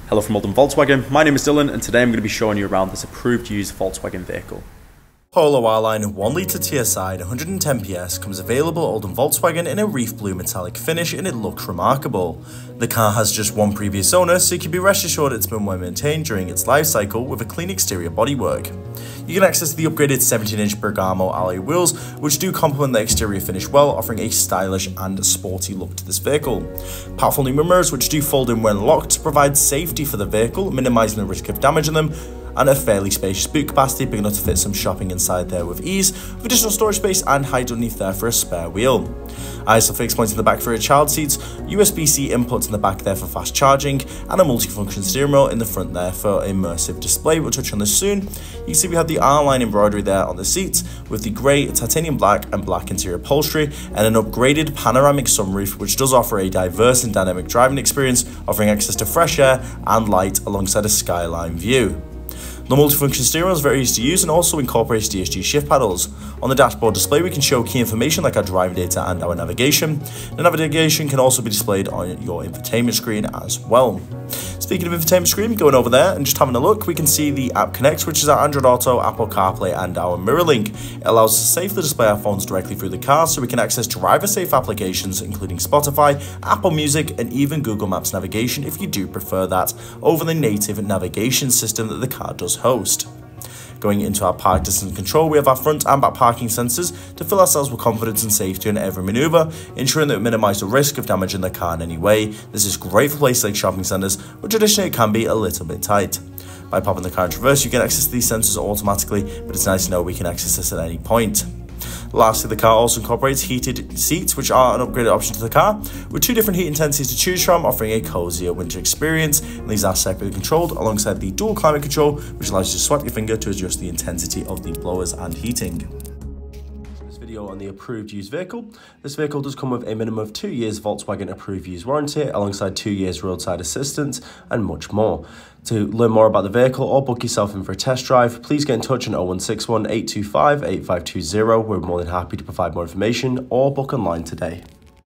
Hello from Oldham Volkswagen, my name is Dylan and today I'm going to be showing you around this approved used Volkswagen vehicle. Polo R-Line 1.0 TSI 110PS comes available at Oldham Volkswagen in a Reef Blue Metallic finish and it looks remarkable. The car has just one previous owner, so you can be rest assured it's been well maintained during its life cycle with a clean exterior bodywork. You can access the upgraded 17-inch Bergamo alloy wheels, which do complement the exterior finish well, offering a stylish and sporty look to this vehicle. Powerful new mirrors, which do fold in when locked to provide safety for the vehicle, minimising the risk of damaging them, and a fairly spacious boot capacity, big enough to fit some shopping inside there with ease, with additional storage space and height underneath there for a spare wheel. ISOFIX points in the back for your child seats, USB-C inputs in the back there for fast charging, and a multifunction steering wheel in the front there for immersive display. We'll touch on this soon. You can see we have the R-Line embroidery there on the seats with the grey, titanium black and black interior upholstery and an upgraded panoramic sunroof, which does offer a diverse and dynamic driving experience, offering access to fresh air and light alongside a skyline view. The multifunction steering wheel is very easy to use and also incorporates DSG shift paddles. On the dashboard display we can show key information like our driving data and our navigation. The navigation can also be displayed on your infotainment screen as well. Speaking of infotainment screen, going over there and just having a look, we can see the App Connect, which is our Android Auto, Apple CarPlay and our Mirror Link. It allows us to safely display our phones directly through the car so we can access driver-safe applications including Spotify, Apple Music and even Google Maps navigation if you do prefer that over the native navigation system that the car does host. Going into our park distance control, we have our front and back parking sensors to fill ourselves with confidence and safety in every manoeuvre, ensuring that we minimise the risk of damaging the car in any way. This is great for places like shopping centres, where traditionally it can be a little bit tight. By popping the car in reverse, you can access these sensors automatically, but it's nice to know we can access this at any point. Lastly, the car also incorporates heated seats, which are an upgraded option to the car, with two different heat intensities to choose from, offering a cozier winter experience. And these are separately controlled alongside the dual climate control, which allows you to swipe your finger to adjust the intensity of the blowers and heating. On the approved used vehicle. This vehicle does come with a minimum of 2 years Volkswagen approved used warranty alongside 2 years roadside assistance and much more. To learn more about the vehicle or book yourself in for a test drive, please get in touch on 0161 825 8520. We're more than happy to provide more information or book online today.